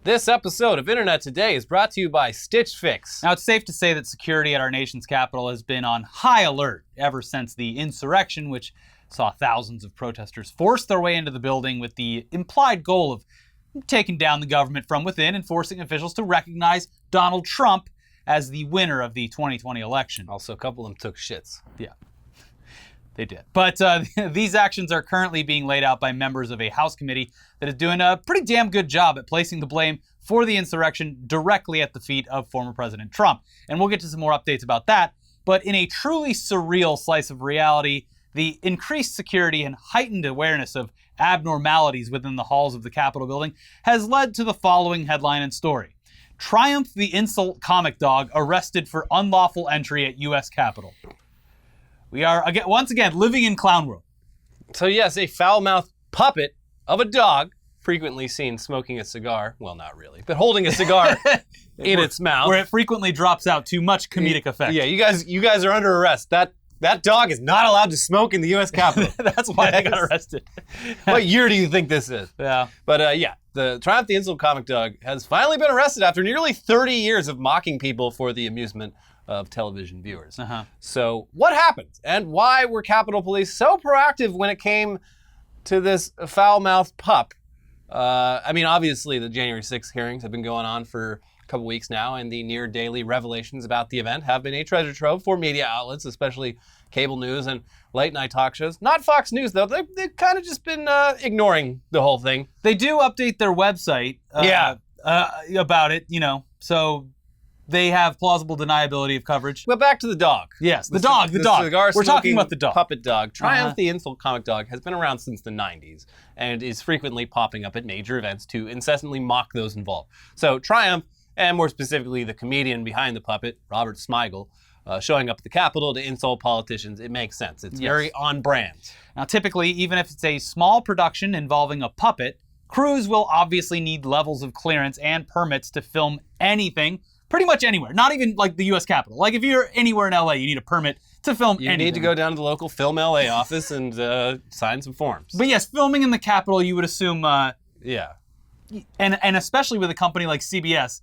This episode of Internet Today is brought to you by Stitch Fix. Now, it's safe to say that security at our nation's capital has been on high alert ever since the insurrection, which saw thousands of protesters force their way into the building with the implied goal of taking down the government from within and forcing officials to recognize Donald Trump as the winner of the 2020 election. Also, a couple of them took shits. Yeah, they did. But these actions are currently being laid out by members of a House committee that is doing a pretty damn good job at placing the blame for the insurrection directly at the feet of former President Trump. And we'll get to some more updates about that. But in a truly surreal slice of reality, the increased security and heightened awareness of abnormalities within the halls of the Capitol building has led to the following headline and story. Triumph the Insult Comic Dog arrested for unlawful entry at U.S. Capitol. We are, once again, living in clown world. So yes, a foul-mouthed puppet of a dog, frequently seen smoking a cigar, well, not really, but holding a cigar in its mouth. Where it frequently drops out to much comedic effect. Yeah, you guys are under arrest. That dog is not allowed to smoke in the U.S. Capitol. That's why I got arrested. What year do you think this is? Yeah. But the Triumph the Insult Comic Dog has finally been arrested after nearly 30 years of mocking people for the amusement of television viewers. So what happened? And why were Capitol Police so proactive when it came to this foul-mouthed pup? Obviously the January 6th hearings have been going on for a couple weeks now, and the near-daily revelations about the event have been a treasure trove for media outlets, especially cable news and late-night talk shows. Not Fox News, though. They've kind of just been ignoring the whole thing. They do update their website about it, so they have plausible deniability of coverage. But back to the dog. Yes, the dog. We're talking about the dog. Puppet dog. Triumph the Insult Comic Dog has been around since the 90s and is frequently popping up at major events to incessantly mock those involved. So Triumph, and more specifically the comedian behind the puppet, Robert Smigel, showing up at the Capitol to insult politicians, it makes sense. It's very on brand. Now, typically, even if it's a small production involving a puppet, crews will obviously need levels of clearance and permits to film anything, pretty much anywhere. Not even like the U.S. Capitol. Like if you're anywhere in L.A., you need a permit to film anything. You need to go down to the local Film L.A. office and sign some forms. But yes, filming in the Capitol, you would assume... yeah. And especially with a company like CBS,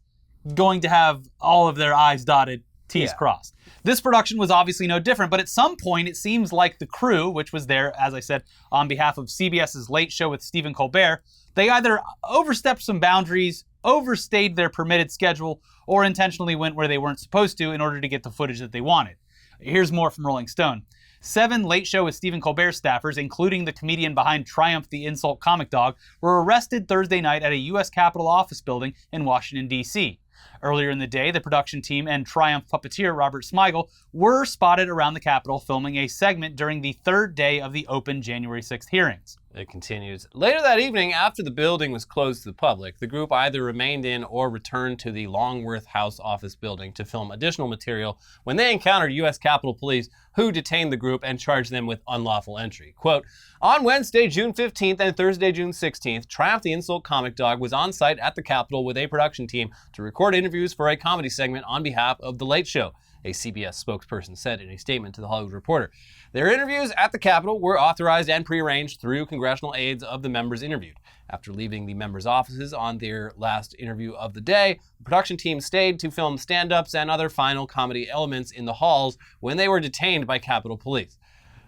going to have all of their I's dotted, T's crossed. This production was obviously no different, but at some point it seems like the crew, which was there, as I said, on behalf of CBS's Late Show with Stephen Colbert, they either overstepped some boundaries, overstayed their permitted schedule, or intentionally went where they weren't supposed to in order to get the footage that they wanted. Here's more from Rolling Stone. 7 Late Show with Stephen Colbert staffers, including the comedian behind Triumph the Insult Comic Dog, were arrested Thursday night at a U.S. Capitol office building in Washington, D.C. Earlier in the day, the production team and Triumph puppeteer Robert Smigel were spotted around the Capitol filming a segment during the third day of the open January 6th hearings. It continues. Later that evening, after the building was closed to the public, the group either remained in or returned to the Longworth House office building to film additional material when they encountered U.S. Capitol Police, who detained the group and charged them with unlawful entry. Quote, on Wednesday, June 15th and Thursday, June 16th, Triumph the Insult Comic Dog was on site at the Capitol with a production team to record interviews for a comedy segment on behalf of The Late Show, a CBS spokesperson said in a statement to The Hollywood Reporter. Their interviews at the Capitol were authorized and prearranged through congressional aides of the members interviewed. After leaving the members' offices on their last interview of the day, the production team stayed to film stand-ups and other final comedy elements in the halls when they were detained by Capitol Police.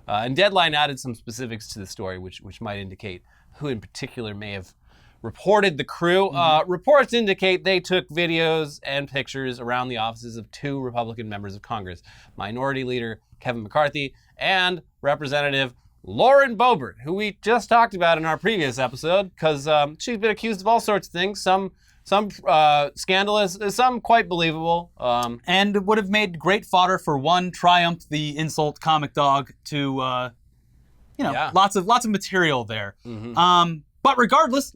And Deadline added some specifics to the story, which might indicate who in particular may have reported the crew. Reports indicate they took videos and pictures around the offices of 2 Republican members of Congress, Minority Leader Kevin McCarthy and Representative Lauren Boebert, who we just talked about in our previous episode, because she's been accused of all sorts of things, some scandalous, some quite believable. And would have made great fodder for one Triumph the Insult Comic Dog to, lots of material there. But regardless,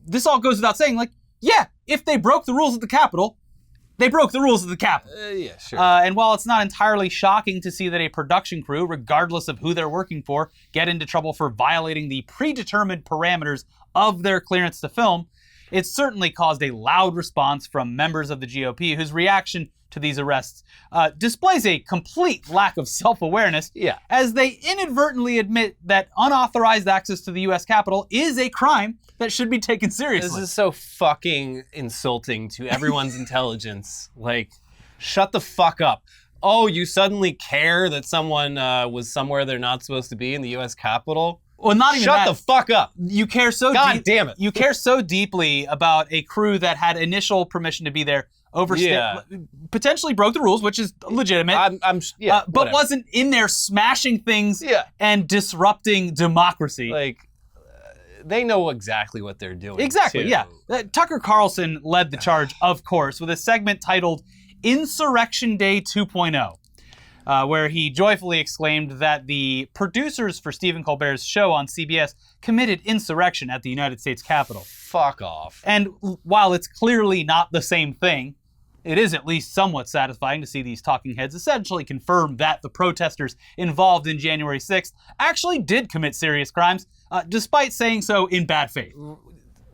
this all goes without saying, if they broke the rules at the Capitol, they broke the rules of the Capitol. Yeah, sure. And while it's not entirely shocking to see that a production crew, regardless of who they're working for, get into trouble for violating the predetermined parameters of their clearance to film, it certainly caused a loud response from members of the GOP whose reaction to these arrests displays a complete lack of self-awareness as they inadvertently admit that unauthorized access to the U.S. Capitol is a crime that should be taken seriously. This is so fucking insulting to everyone's intelligence. Like, shut the fuck up. Oh, you suddenly care that someone was somewhere they're not supposed to be in the U.S. Capitol? Well, not even Shut the fuck up. You care so God damn it. You care so deeply about a crew that had initial permission to be there, potentially broke the rules, which is legitimate. But wasn't in there smashing things and disrupting democracy. Like, they know exactly what they're doing. Exactly, too. yeah. Tucker Carlson led the charge, of course, with a segment titled Insurrection Day 2.0, where he joyfully exclaimed that the producers for Stephen Colbert's show on CBS committed insurrection at the United States Capitol. Fuck off. And while it's clearly not the same thing, it is at least somewhat satisfying to see these talking heads essentially confirm that the protesters involved in January 6th actually did commit serious crimes, despite saying so in bad faith.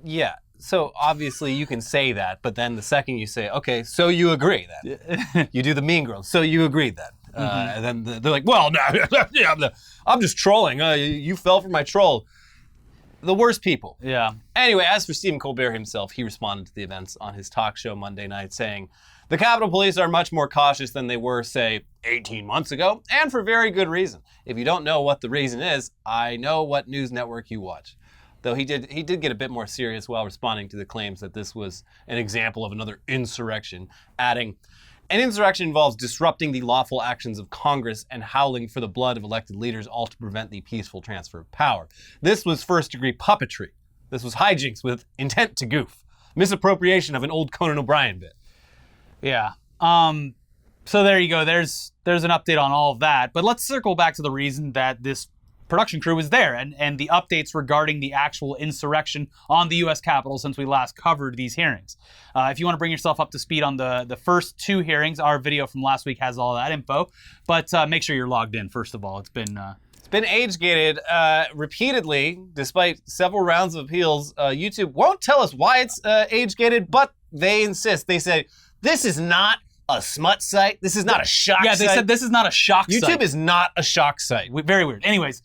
Yeah. So obviously you can say that, but then the second you say, okay, so you agree then. You do the Mean Girls, so you agree then. And then they're like, well, no, I'm just trolling. You fell for my troll. The worst people. Yeah. Anyway, as for Stephen Colbert himself, he responded to the events on his talk show Monday night saying, the Capitol Police are much more cautious than they were, say, 18 months ago, and for very good reason. If you don't know what the reason is, I know what news network you watch. Though he did get a bit more serious while responding to the claims that this was an example of another insurrection, adding, an insurrection involves disrupting the lawful actions of Congress and howling for the blood of elected leaders, all to prevent the peaceful transfer of power. This was first-degree puppetry. This was hijinks with intent to goof. Misappropriation of an old Conan O'Brien bit. Yeah. So there you go. There's an update on all of that. But let's circle back to the reason that this production crew was there and the updates regarding the actual insurrection on the U.S. Capitol since we last covered these hearings. If you want to bring yourself up to speed on the first two hearings, our video from last week has all that info. But make sure you're logged in, first of all. It's been age-gated repeatedly, despite several rounds of appeals. YouTube won't tell us why it's age-gated, but they insist. They say, this is not a smut site. This is not a shock site. Yeah, they said this is not a shock site. YouTube is not a shock site. Very weird. Anyways,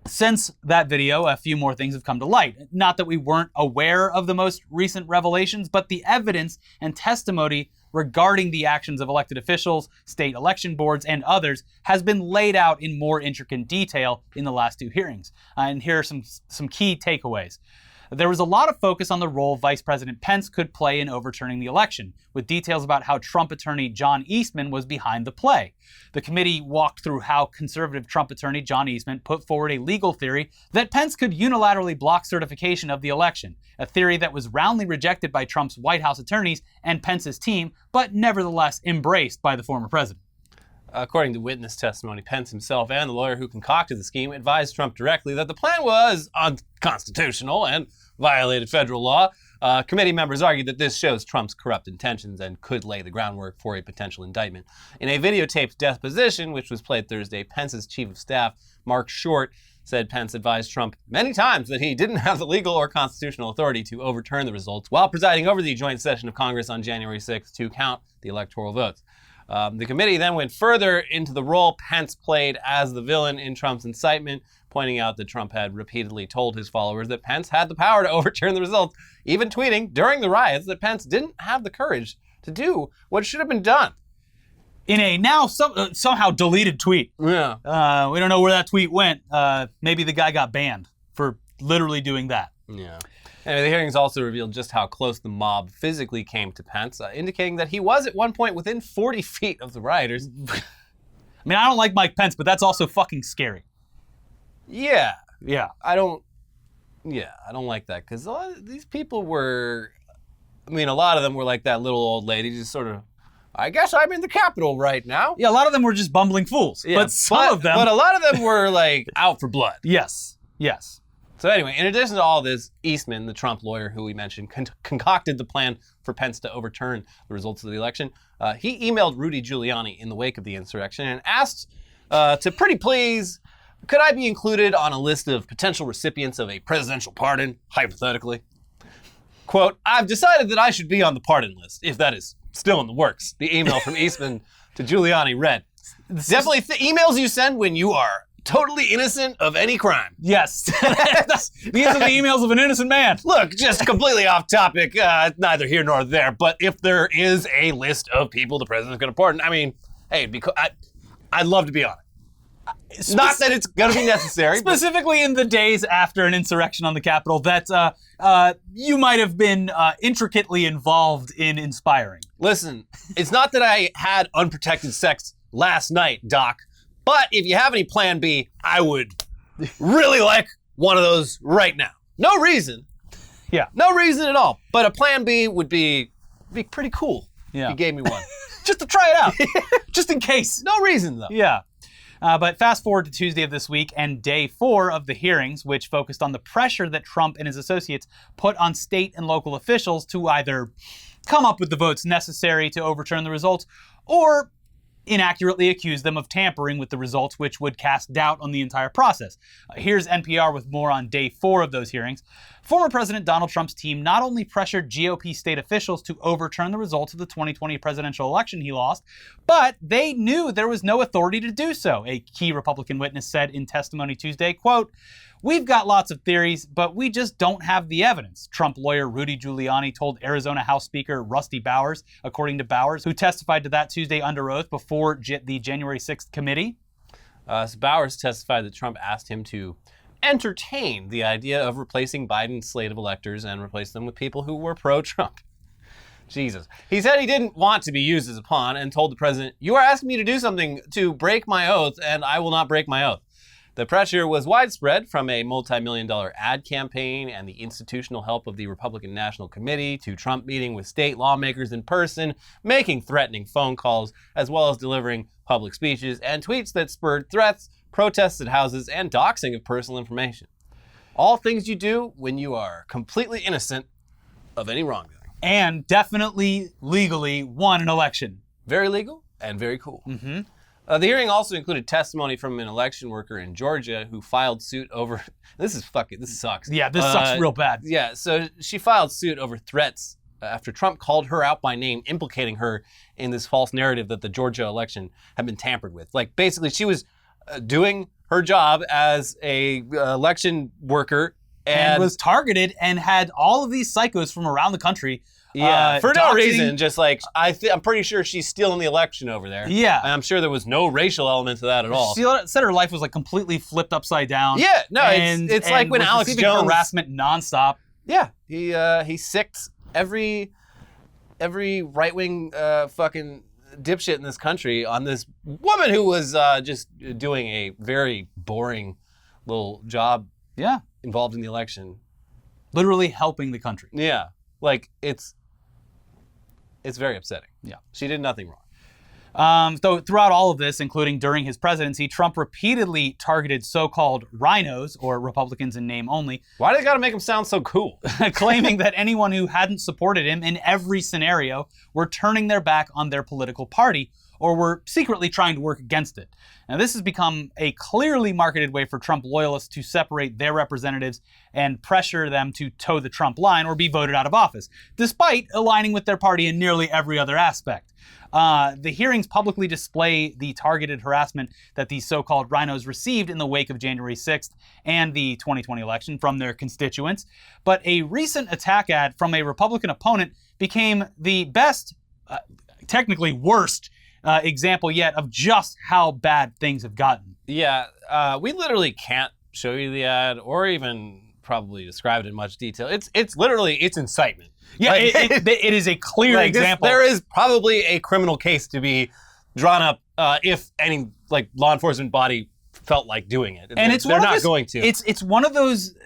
since that video, a few more things have come to light. Not that we weren't aware of the most recent revelations, but the evidence and testimony regarding the actions of elected officials, state election boards, and others has been laid out in more intricate detail in the last two hearings. And here are some key takeaways. There was a lot of focus on the role Vice President Pence could play in overturning the election, with details about how Trump attorney John Eastman was behind the play. The committee walked through how conservative Trump attorney John Eastman put forward a legal theory that Pence could unilaterally block certification of the election, a theory that was roundly rejected by Trump's White House attorneys and Pence's team, but nevertheless embraced by the former president. According to witness testimony, Pence himself and the lawyer who concocted the scheme advised Trump directly that the plan was unconstitutional and violated federal law. Committee members argued that this shows Trump's corrupt intentions and could lay the groundwork for a potential indictment. In a videotaped deposition, which was played Thursday, Pence's chief of staff, Mark Short, said Pence advised Trump many times that he didn't have the legal or constitutional authority to overturn the results while presiding over the joint session of Congress on January 6th to count the electoral votes. The committee then went further into the role Pence played as the villain in Trump's incitement, pointing out that Trump had repeatedly told his followers that Pence had the power to overturn the results, even tweeting during the riots that Pence didn't have the courage to do what should have been done. In a now somehow deleted tweet. Yeah. We don't know where that tweet went. Maybe the guy got banned for literally doing that. Yeah. Anyway, the hearings also revealed just how close the mob physically came to Pence, indicating that he was at one point within 40 feet of the rioters. I mean, I don't like Mike Pence, but that's also fucking scary. Yeah. Yeah. I don't like that, because these people were, a lot of them were like that little old lady, just sort of, I guess I'm in the Capitol right now. Yeah, a lot of them were just bumbling fools. Yeah, but some of them... But a lot of them were, like, out for blood. Yes. So anyway, in addition to all this, Eastman, the Trump lawyer who we mentioned, concocted the plan for Pence to overturn the results of the election. He emailed Rudy Giuliani in the wake of the insurrection and asked to pretty please, could I be included on a list of potential recipients of a presidential pardon, hypothetically? Quote, I've decided that I should be on the pardon list, if that is still in the works. The email from Eastman to Giuliani read, definitely emails you send when you are totally innocent of any crime. Yes. These are the emails of an innocent man. Look, just completely off topic, neither here nor there, but if there is a list of people the president's going to pardon, I mean, hey, I'd love to be on it. Not that it's going to be necessary. Specifically in the days after an insurrection on the Capitol that you might have been intricately involved in inspiring. Listen, it's not that I had unprotected sex last night, Doc. But if you have any plan B, I would really like one of those right now. No reason. Yeah. No reason at all. But a plan B would be pretty cool if you gave me one. Just to try it out. Just in case. No reason, though. Yeah. But fast forward to Tuesday of this week and day 4 of the hearings, which focused on the pressure that Trump and his associates put on state and local officials to either come up with the votes necessary to overturn the results or inaccurately accuse them of tampering with the results, which would cast doubt on the entire process. Here's NPR with more on day 4 of those hearings. Former President Donald Trump's team not only pressured GOP state officials to overturn the results of the 2020 presidential election he lost, but they knew there was no authority to do so, a key Republican witness said in testimony Tuesday, quote, "We've got lots of theories, but we just don't have the evidence," Trump lawyer Rudy Giuliani told Arizona House Speaker Rusty Bowers, according to Bowers, who testified to that Tuesday under oath before the January 6th committee. So Bowers testified that Trump asked him to entertain the idea of replacing Biden's slate of electors and replace them with people who were pro-Trump. Jesus. He said he didn't want to be used as a pawn and told the president, "You are asking me to do something to break my oath, and I will not break my oath." The pressure was widespread, from a multi-million-dollar ad campaign and the institutional help of the Republican National Committee to Trump meeting with state lawmakers in person, making threatening phone calls, as well as delivering public speeches and tweets that spurred threats, protests at houses, and doxing of personal information. All things you do when you are completely innocent of any wrongdoing. And definitely legally won an election. Very legal and very cool. Mm-hmm. The hearing also included testimony from an election worker in Georgia who filed suit over... This sucks. Yeah, this sucks real bad. Yeah, so she filed suit over threats after Trump called her out by name, implicating her in this false narrative that the Georgia election had been tampered with. Like, basically, she was doing her job as a election worker and was targeted and had all of these psychos from around the country. For no reason, just like, I'm pretty sure she's still in the election over there. Yeah. And I'm sure there was no racial element to that at all. She said her life was like completely flipped upside down. Yeah, no, it's like when Alex Jones... harassment nonstop. Yeah, he sicked every right-wing fucking dipshit in this country on this woman who was just doing a very boring little job involved in the election. Literally helping the country. Yeah, like it's very upsetting. Yeah. She did nothing wrong. So throughout all of this, including during his presidency, Trump repeatedly targeted so-called rhinos, or Republicans in name only. Why do they gotta make him sound so cool? Claiming that anyone who hadn't supported him in every scenario were turning their back on their political party or were secretly trying to work against it. Now, this has become a clearly marketed way for Trump loyalists to separate their representatives and pressure them to toe the Trump line or be voted out of office, despite aligning with their party in nearly every other aspect. The hearings publicly display the targeted harassment that these so-called rhinos received in the wake of January 6th and the 2020 election from their constituents. But a recent attack ad from a Republican opponent became the best, technically worst, example yet of just how bad things have gotten. Yeah, we literally can't show you the ad or even probably describe it in much detail. It's literally incitement. Yeah, like, it is a clear example. There is probably a criminal case to be drawn up if any law enforcement body felt like doing it. And they're not going to. It's one of those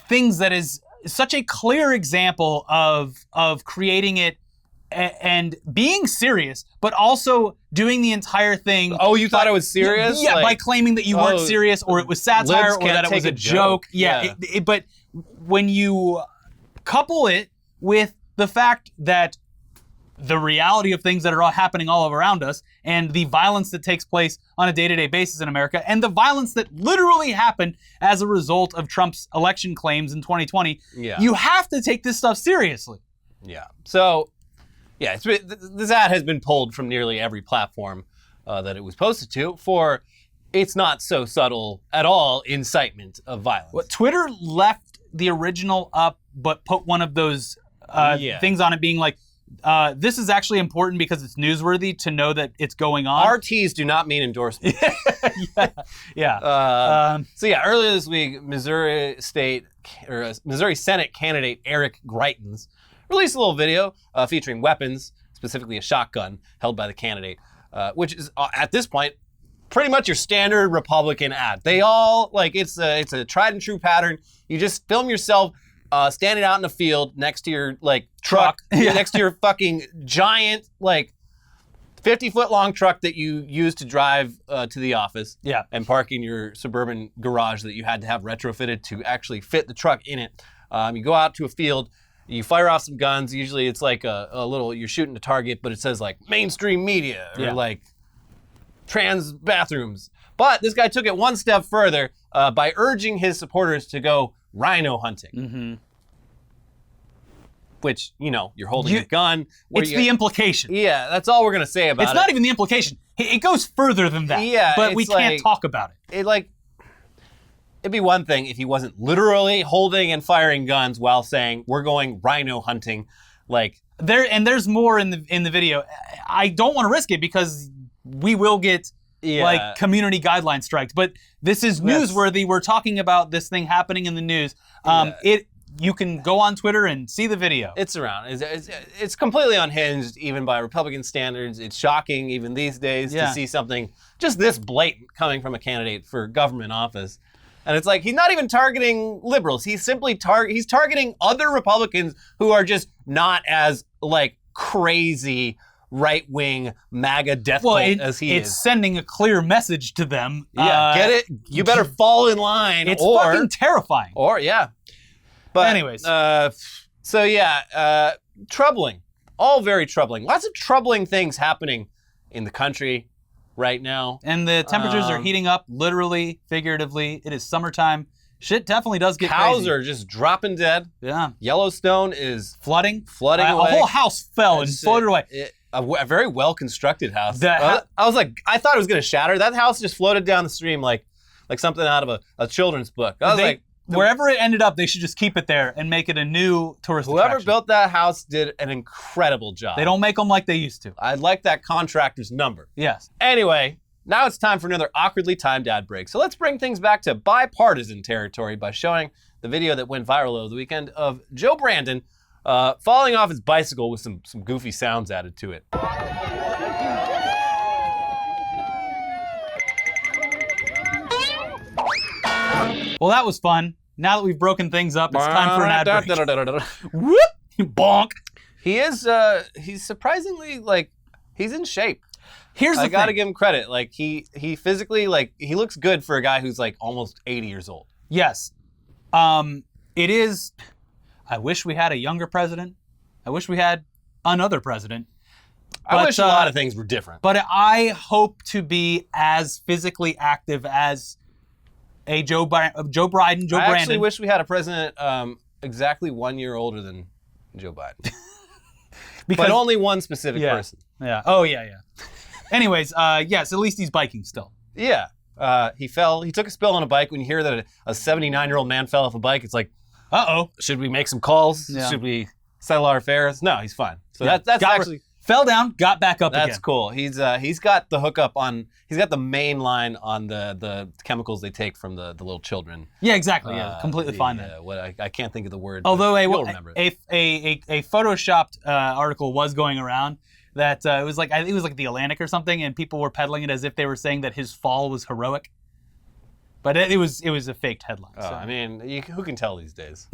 things that is such a clear example of creating it and being serious, but also doing the entire thing. Oh, you thought it was serious? Yeah, by claiming that you weren't serious, or it was satire, or that it was a joke. Yeah. But when you couple it with the fact that the reality of things that are all happening all around us, and the violence that takes place on a day-to-day basis in America, and the violence that literally happened as a result of Trump's election claims in 2020, you have to take this stuff seriously. Yeah. So, yeah, this ad has been pulled from nearly every platform that it was posted to for it's not so subtle at all incitement of violence. Well, Twitter left the original up, but put one of those things on it being like, this is actually important because it's newsworthy to know that it's going on. RTs do not mean endorsements. Yeah. So yeah, earlier this week, Missouri Senate candidate Eric Greitens released a little video featuring weapons, specifically a shotgun held by the candidate, which is at this point pretty much your standard Republican ad. They all it's a tried and true pattern. You just film yourself standing out in the field next to your truck, next to your fucking giant 50-foot long truck that you use to drive to the office, and park in your suburban garage that you had to have retrofitted to actually fit the truck in it. You go out to a field, you fire off some guns. Usually it's like a little, you're shooting a target, but it says mainstream media or trans bathrooms. But this guy took it one step further by urging his supporters to go rhino hunting. Mm-hmm. Which, you're holding a gun. It's the implication. Yeah, that's all we're going to say about it. It's not even the implication. It goes further than that. Yeah, but we can't talk about it. It'd be one thing if he wasn't literally holding and firing guns while saying, we're going rhino hunting. There's more in the video. I don't want to risk it because we will get community guideline strikes. But this is newsworthy. We're talking about this thing happening in the news. You can go on Twitter and see the video. It's around. It's completely unhinged, even by Republican standards. It's shocking, even these days, to see something just this blatant coming from a candidate for government office. And it's he's not even targeting liberals. He's simply he's targeting other Republicans who are just not as crazy right-wing MAGA death cult as he is. It's sending a clear message to them. Yeah, get it? You better fall in line. It's fucking terrifying. But anyways. Troubling. All very troubling. Lots of troubling things happening in the country right now. And the temperatures are heating up, literally, figuratively. It is summertime. Shit definitely does get Cows crazy. are just dropping dead. Yeah. Yellowstone is flooding away. A whole house fell and floated away. A very well-constructed house. I thought it was going to shatter. That house just floated down the stream like something out of a children's book. Wherever it ended up, they should just keep it there and make it a new tourist attraction. Whoever built that house did an incredible job. They don't make them like they used to. I'd like that contractor's number. Yes. Anyway, now it's time for another awkwardly timed ad break. So let's bring things back to bipartisan territory by showing the video that went viral over the weekend of Joe Brandon falling off his bicycle with some goofy sounds added to it. Well, that was fun. Now that we've broken things up, it's time for an ad break. Whoop! Bonk! He's surprisingly, he's in shape. Here's the thing. I gotta give him credit. He physically, he looks good for a guy who's, almost 80 years old. Yes. It is... I wish we had a younger president. I wish we had another president. I wish a lot of things were different. But I hope to be as physically active as a Joe Brandon. I actually wish we had a president exactly 1 year older than Joe Biden. But only one specific person. Yeah. Oh, yeah. Anyways, yes, at least he's biking still. Yeah. He took a spill on a bike. When you hear that a 79-year-old man fell off a bike, it's like, uh-oh. Should we make some calls? Yeah. Should we settle our affairs? No, he's fine. So that's actually... Fell down, got back up again. That's cool. He's got the hookup on. He's got the main line on the chemicals they take from the little children. Yeah, exactly. Yeah, completely fine then. I can't think of the word. Although you'll remember it. a photoshopped article was going around that it was like the Atlantic or something, and people were peddling it as if they were saying that his fall was heroic. But it was a faked headline. Oh, so. I mean, who can tell these days?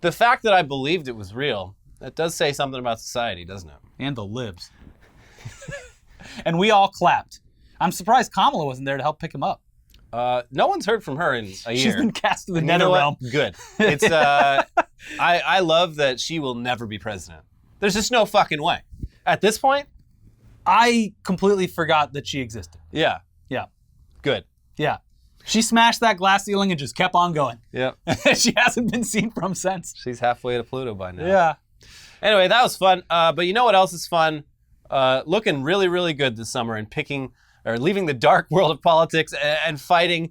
The fact that I believed it was real. That does say something about society, doesn't it? And the libs. And we all clapped. I'm surprised Kamala wasn't there to help pick him up. No one's heard from her in a year. She's been cast to the nether realm. Good. It's I love that she will never be president. There's just no fucking way. At this point? I completely forgot that she existed. Yeah. Yeah. Good. Yeah. She smashed that glass ceiling and just kept on going. Yep. She hasn't been seen from since. She's halfway to Pluto by now. Yeah. Anyway, that was fun. But you know what else is fun? Looking really, really good this summer and leaving the dark world of politics and fighting,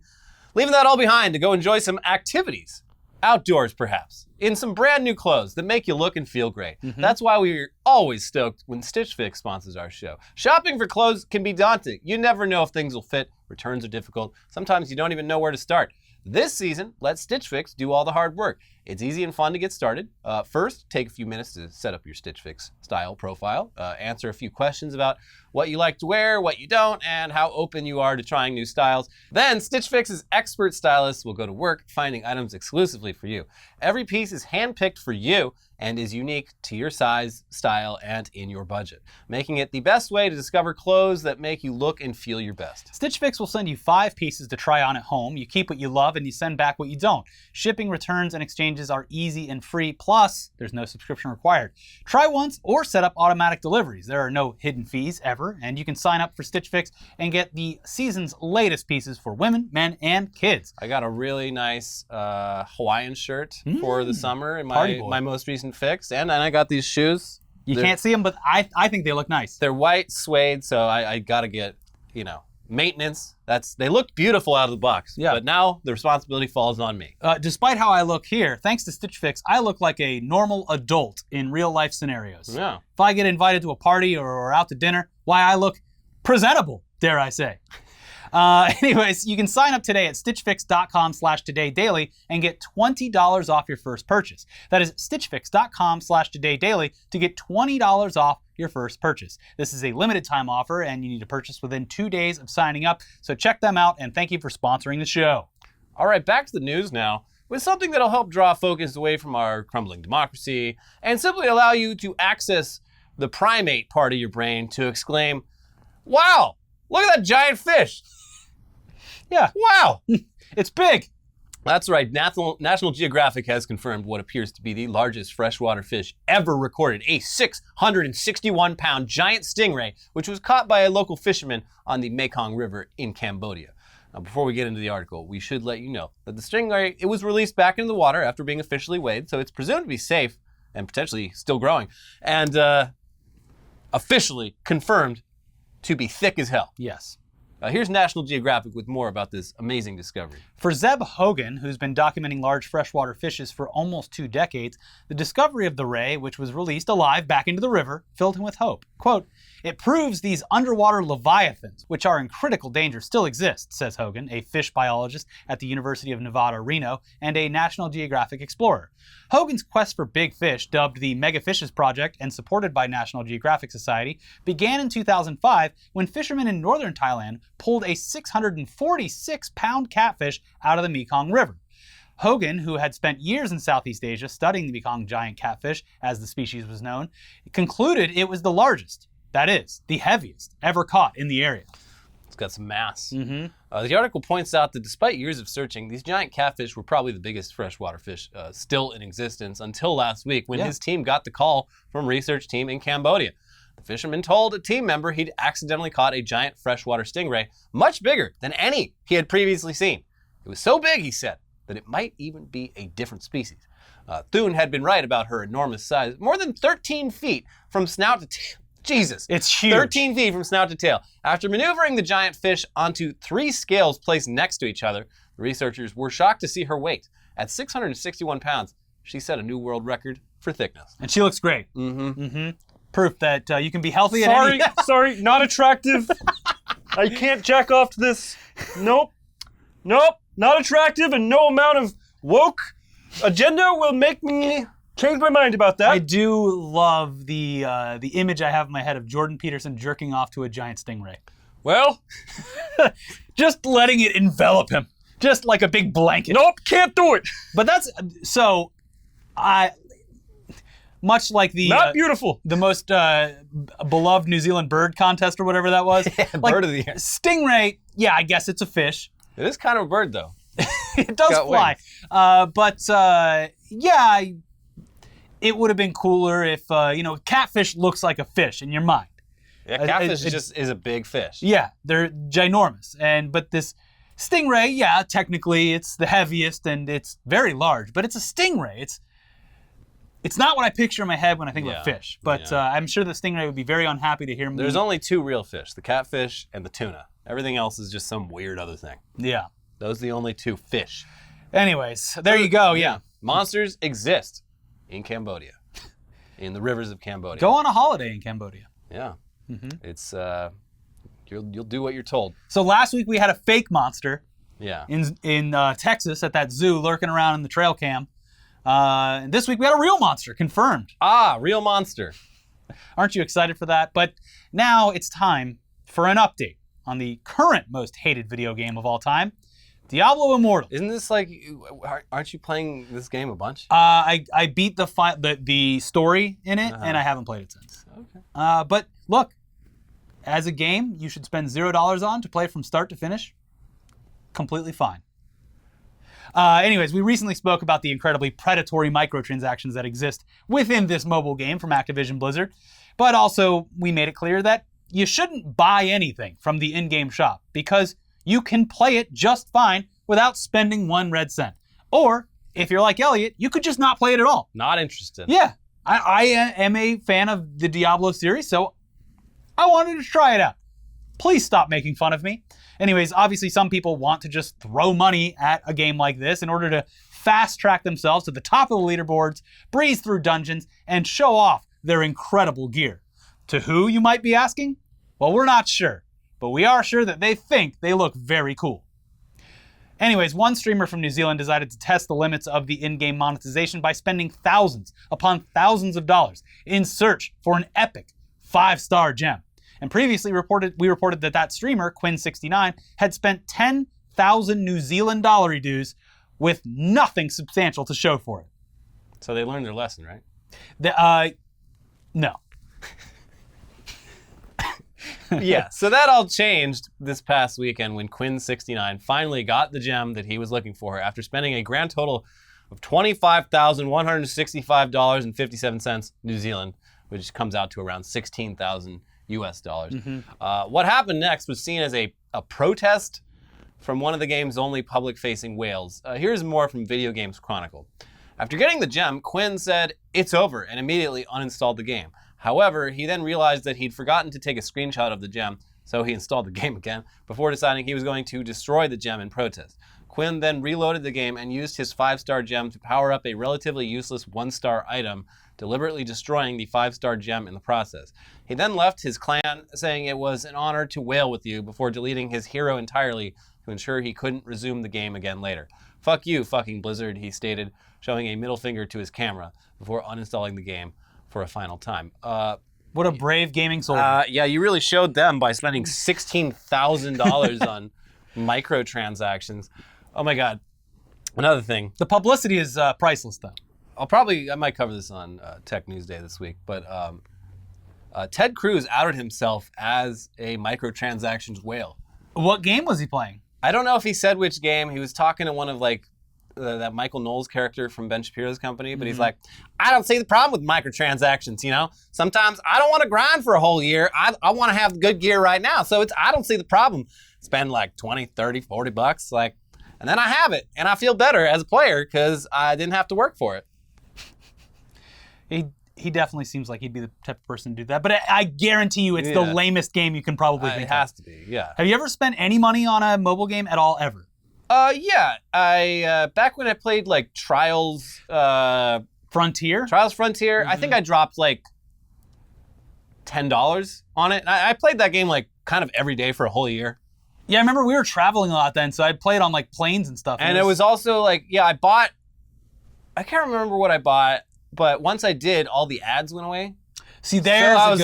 leaving that all behind to go enjoy some activities. Outdoors, perhaps, in some brand new clothes that make you look and feel great. That's why we're always stoked when Stitch Fix sponsors our show. Shopping for clothes can be daunting. You never know if things will fit. Returns are difficult. Sometimes you don't even know where to start. This season, let Stitch Fix do all the hard work. It's easy and fun to get started. First, take a few minutes to set up your Stitch Fix style profile, answer a few questions about what you like to wear, what you don't, and how open you are to trying new styles. Then, Stitch Fix's expert stylists will go to work finding items exclusively for you. Every piece is handpicked for you and is unique to your size, style, and in your budget, making it the best way to discover clothes that make you look and feel your best. Stitch Fix will send you 5 pieces to try on at home. You keep what you love and you send back what you don't. Shipping, returns, and exchanges are easy and free, plus there's no subscription required. Try once or set up automatic deliveries. There are no hidden fees ever, and you can sign up for Stitch Fix and get the season's latest pieces for women, men, and kids. I got a really nice Hawaiian shirt for the summer in my most recent fix, and I got these shoes. You can't see them, but I think they look nice. They're white suede, so I gotta get, maintenance. They looked beautiful out of the box, but now the responsibility falls on me. Despite how I look here, thanks to Stitch Fix, I look like a normal adult in real life scenarios. Yeah. If I get invited to a party or out to dinner, why, I look presentable, dare I say. Anyways, you can sign up today at stitchfix.com/todaydaily and get $20 off your first purchase. That is stitchfix.com/todaydaily to get $20 off your first purchase. This is a limited time offer and you need to purchase within 2 days of signing up. So check them out and thank you for sponsoring the show. All right, back to the news now with something that'll help draw focus away from our crumbling democracy and simply allow you to access the primate part of your brain to exclaim, wow, look at that giant fish. Yeah. Wow. It's big. That's right. National Geographic has confirmed what appears to be the largest freshwater fish ever recorded, a 661-pound giant stingray, which was caught by a local fisherman on the Mekong River in Cambodia. Now, before we get into the article, we should let you know that the stingray, it was released back into the water after being officially weighed, so it's presumed to be safe and potentially still growing, and officially confirmed to be thick as hell. Yes. Here's National Geographic with more about this amazing discovery. For Zeb Hogan, who's been documenting large freshwater fishes for almost 2 decades, the discovery of the ray, which was released alive back into the river, filled him with hope. Quote, "It proves these underwater leviathans, which are in critical danger, still exist," says Hogan, a fish biologist at the University of Nevada, Reno, and a National Geographic explorer. Hogan's quest for big fish, dubbed the Mega Fishes Project and supported by National Geographic Society, began in 2005 when fishermen in northern Thailand pulled a 646-pound catfish out of the Mekong River. Hogan, who had spent years in Southeast Asia studying the Mekong giant catfish, as the species was known, concluded it was the largest, that is, the heaviest, ever caught in the area. It's got some mass. Mm-hmm. The article points out that despite years of searching, these giant catfish were probably the biggest freshwater fish still in existence until last week when his team got the call from a research team in Cambodia. The fisherman told a team member he'd accidentally caught a giant freshwater stingray, much bigger than any he had previously seen. It was so big, he said, that it might even be a different species. Thune had been right about her enormous size, more than 13 feet from snout to tail. Jesus. It's huge. 13 feet from snout to tail. After maneuvering the giant fish onto 3 scales placed next to each other, the researchers were shocked to see her weight. At 661 pounds, she set a new world record for thickness. And she looks great. Mm-hmm. Mm-hmm. Proof that you can be healthy Sorry, not attractive. I can't jack off to this. Nope, not attractive, and no amount of woke agenda will make me change my mind about that. I do love the image I have in my head of Jordan Peterson jerking off to a giant stingray. Well, just letting it envelop him, just like a big blanket. Nope, can't do it. But that's so. Much like the not beautiful, the most beloved New Zealand bird contest or whatever that was. Like, bird of the year. Stingray, yeah, I guess it's a fish. It is kind of a bird, though. It does fly, but yeah. it would have been cooler if, catfish looks like a fish in your mind. Yeah, catfish is a big fish. Yeah, they're ginormous. But this stingray, yeah, technically it's the heaviest and it's very large, but it's a stingray. It's not what I picture in my head when I think about fish. But I'm sure the stingray would be very unhappy to hear me. There's only two real fish, the catfish and the tuna. Everything else is just some weird other thing. Yeah. Those are the only two fish. Anyways, there you go, yeah. Monsters exist in Cambodia, in the rivers of Cambodia. Go on a holiday in Cambodia. Yeah. It's, you'll do what you're told. So last week we had a fake monster Yeah. in Texas at that zoo lurking around in the trail cam. And this week we had a real monster, confirmed. Ah, real monster. Aren't you excited for that? But now it's time for an update on the current most hated video game of all time, Diablo Immortal. Isn't this like, aren't you playing this game a bunch? I beat the story in it, and I haven't played it since. Okay. But look, as a game, you should spend $0 on to play from start to finish. Completely fine. Anyways, we recently spoke about the incredibly predatory microtransactions that exist within this mobile game from Activision Blizzard, but also we made it clear that you shouldn't buy anything from the in-game shop because you can play it just fine without spending 1 red cent. Or, if you're like Elliot, you could just not play it at all. Not interested. Yeah, I am a fan of the Diablo series, so I wanted to try it out. Please stop making fun of me. Anyways, obviously some people want to just throw money at a game like this in order to fast track themselves to the top of the leaderboards, breeze through dungeons, and show off their incredible gear. To who, you might be asking? Well, we're not sure, but we are sure that they think they look very cool. Anyways, one streamer from New Zealand decided to test the limits of the in-game monetization by spending thousands upon thousands of dollars in search for an epic 5-star gem. And previously we reported that streamer, Quinn69, had spent 10,000 New Zealand dollar dues with nothing substantial to show for it. So they learned their lesson, right? No. Yeah, so that all changed this past weekend when Quinn69 finally got the gem that he was looking for after spending a grand total of $25,165.57 New Zealand, which comes out to around 16,000 US dollars. What happened next was seen as a protest from one of the game's only public-facing whales. Here's more from Video Games Chronicle. After getting the gem, Quinn said, "It's over," and immediately uninstalled the game. However, he then realized that he'd forgotten to take a screenshot of the gem, so he installed the game again before deciding he was going to destroy the gem in protest. Quinn then reloaded the game and used his 5-star gem to power up a relatively useless 1-star item, deliberately destroying the 5-star gem in the process. He then left his clan, saying it was an honor to whale with you, before deleting his hero entirely to ensure he couldn't resume the game again later. "Fuck you, fucking Blizzard," he stated, showing a middle finger to his camera before uninstalling the game for a final time. What a brave gaming soul. Yeah, you really showed them by spending $16,000 on microtransactions. Oh my God. Another thing. The publicity is priceless, though. I might cover this on Tech News Day this week, but Ted Cruz outed himself as a microtransactions whale. What game was he playing? I don't know if he said which game. He was talking to one of that Michael Knowles character from Ben Shapiro's company, but he's like, "I don't see the problem with microtransactions, Sometimes I don't want to grind for a whole year. I want to have good gear right now. So I don't see the problem. Spend like 20, 30, 40 bucks, and then I have it, and I feel better as a player because I didn't have to work for it." He definitely seems like he'd be the type of person to do that, but I guarantee you it's the lamest game you can probably think of. It has to be, yeah. Have you ever spent any money on a mobile game at all, ever? Yeah. I back when I played Trials Frontier? Trials Frontier, I think I dropped $10 on it. And I played that game kind of every day for a whole year. Yeah, I remember we were traveling a lot then, so I'd play it on planes and stuff. And it was also I can't remember what I bought, but once I did, all the ads went away. See, there I was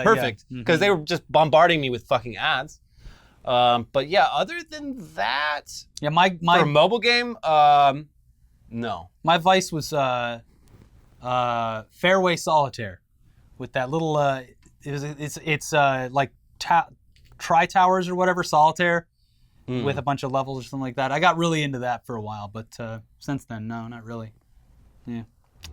perfect, because they were just bombarding me with fucking ads. But yeah, other than that, yeah, my for a mobile game, no. My vice was Fairway Solitaire, with that little it's like Tri-Towers or whatever, Solitaire, with a bunch of levels or something like that. I got really into that for a while, but since then, no, not really. Yeah.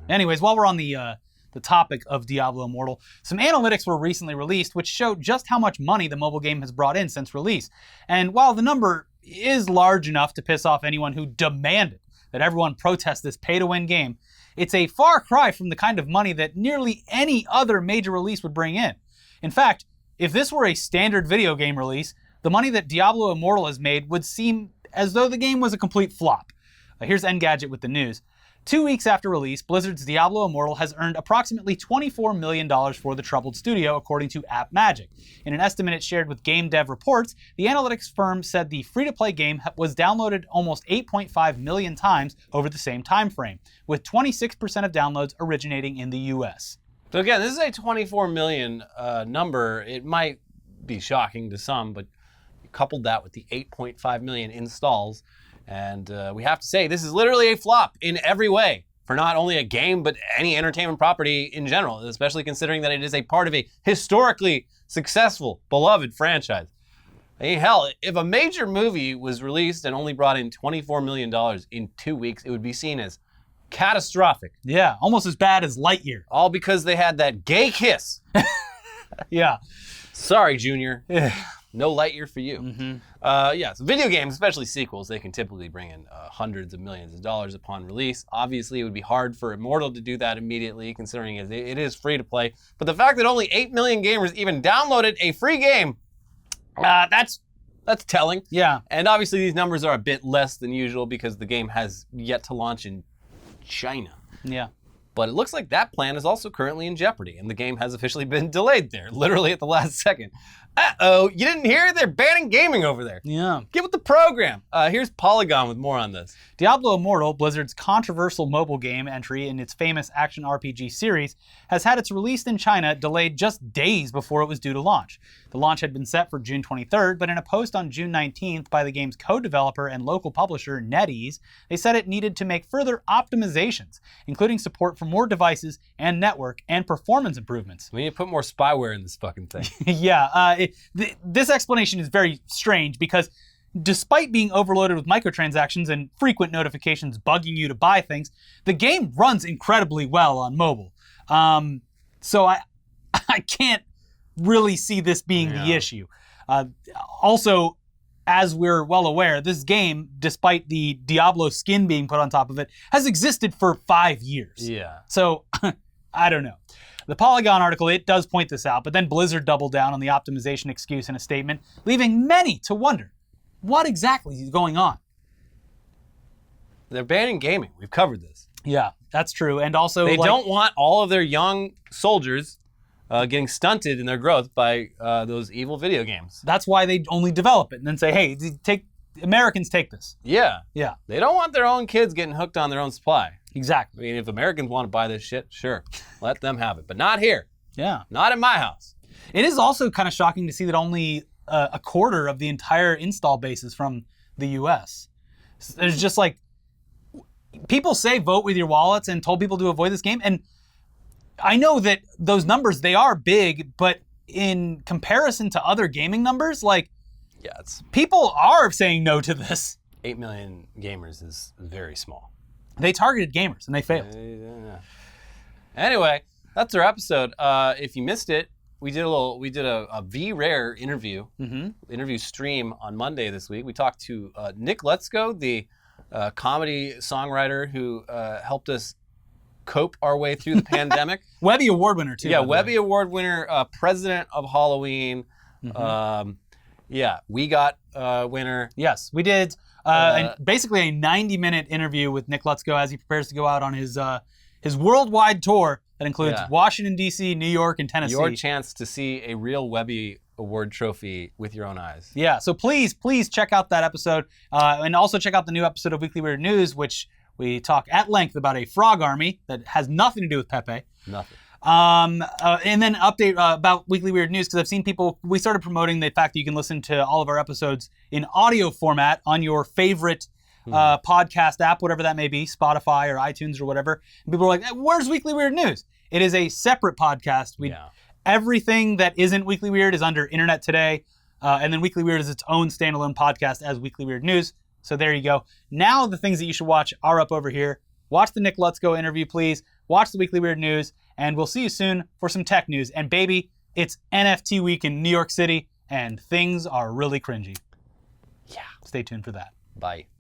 Anyways, while we're on the topic of Diablo Immortal, some analytics were recently released which showed just how much money the mobile game has brought in since release. And while the number is large enough to piss off anyone who demanded that everyone protest this pay-to-win game, it's a far cry from the kind of money that nearly any other major release would bring in. In fact, if this were a standard video game release, the money that Diablo Immortal has made would seem as though the game was a complete flop. Here's Engadget with the news. 2 weeks after release, Blizzard's Diablo Immortal has earned approximately $24 million for the troubled studio, according to AppMagic. In an estimate it shared with Game Dev Reports, the analytics firm said the free-to-play game was downloaded almost 8.5 million times over the same time frame, with 26% of downloads originating in the US. So again, this is a 24 million number. It might be shocking to some, but you coupled that with the 8.5 million installs, and we have to say this is literally a flop in every way for not only a game, but any entertainment property in general, especially considering that it is a part of a historically successful, beloved franchise. I mean, hell, if a major movie was released and only brought in $24 million in 2 weeks, it would be seen as catastrophic. Yeah, almost as bad as Lightyear. All because they had that gay kiss. Yeah. Sorry, Junior. No Lightyear for you. So video games, especially sequels, they can typically bring in hundreds of millions of dollars upon release. Obviously, it would be hard for Immortal to do that immediately, considering it is free to play. But the fact that only 8 million gamers even downloaded a free game, that's telling. Yeah. And obviously, these numbers are a bit less than usual because the game has yet to launch in China. Yeah. But it looks like that plan is also currently in jeopardy, and the game has officially been delayed there, literally at the last second. Uh-oh, you didn't hear? They're banning gaming over there. Yeah. Get with the program. Here's Polygon with more on this. Diablo Immortal, Blizzard's controversial mobile game entry in its famous action RPG series, has had its release in China delayed just days before it was due to launch. The launch had been set for June 23rd, but in a post on June 19th by the game's co-developer and local publisher NetEase, they said it needed to make further optimizations, including support for more devices and network and performance improvements. We need to put more spyware in this fucking thing. Yeah, this explanation is very strange because despite being overloaded with microtransactions and frequent notifications bugging you to buy things, the game runs incredibly well on mobile. So I can't really see this being the issue. Also, as we're well aware, this game, despite the Diablo skin being put on top of it, has existed for 5 years. Yeah. So, I don't know. The Polygon article, it does point this out, but then Blizzard doubled down on the optimization excuse in a statement, leaving many to wonder, what exactly is going on? They're banning gaming. We've covered this. Yeah, that's true. And also, they don't want all of their young soldiers getting stunted in their growth by those evil video games. That's why they only develop it and then say, hey, Americans take this. Yeah. Yeah. They don't want their own kids getting hooked on their own supply. Exactly. I mean, if Americans want to buy this shit, sure, let them have it. But not here. Yeah. Not in my house. It is also kind of shocking to see that only a quarter of the entire install base is from the US. There's just like, people say vote with your wallets and told people to avoid this game. And I know that those numbers, they are big, but in comparison to other gaming numbers, like, people are saying no to this. 8 million gamers is very small. They targeted gamers and they failed. Anyway, that's our episode. If you missed it, we did a V-Rare interview stream on Monday this week. We talked to Nick Letzko, the comedy songwriter who helped us cope our way through the pandemic. Webby Award winner too. Yeah, Webby Award winner, president of Halloween. We got winner. Yes, we did. Basically a 90-minute interview with Nick Letzko as he prepares to go out on his worldwide tour that includes Washington, D.C., New York, and Tennessee. Your chance to see a real Webby Award trophy with your own eyes. Yeah, so please check out that episode. And also check out the new episode of Weekly Weird News, which we talk at length about a frog army that has nothing to do with Pepe. Nothing. And then update about Weekly Weird News, because I've seen we started promoting the fact that you can listen to all of our episodes in audio format on your favorite podcast app, whatever that may be, Spotify or iTunes or whatever. And people are like, where's Weekly Weird News? It is a separate podcast. Everything that isn't Weekly Weird is under Internet Today, and then Weekly Weird is its own standalone podcast as Weekly Weird News. So there you go. Now the things that you should watch are up over here. Watch the Nick Letzko interview, please. watch the Weekly Weird News, and we'll see you soon for some tech news. And baby, it's NFT week in New York City, and things are really cringy. Yeah. Stay tuned for that. Bye.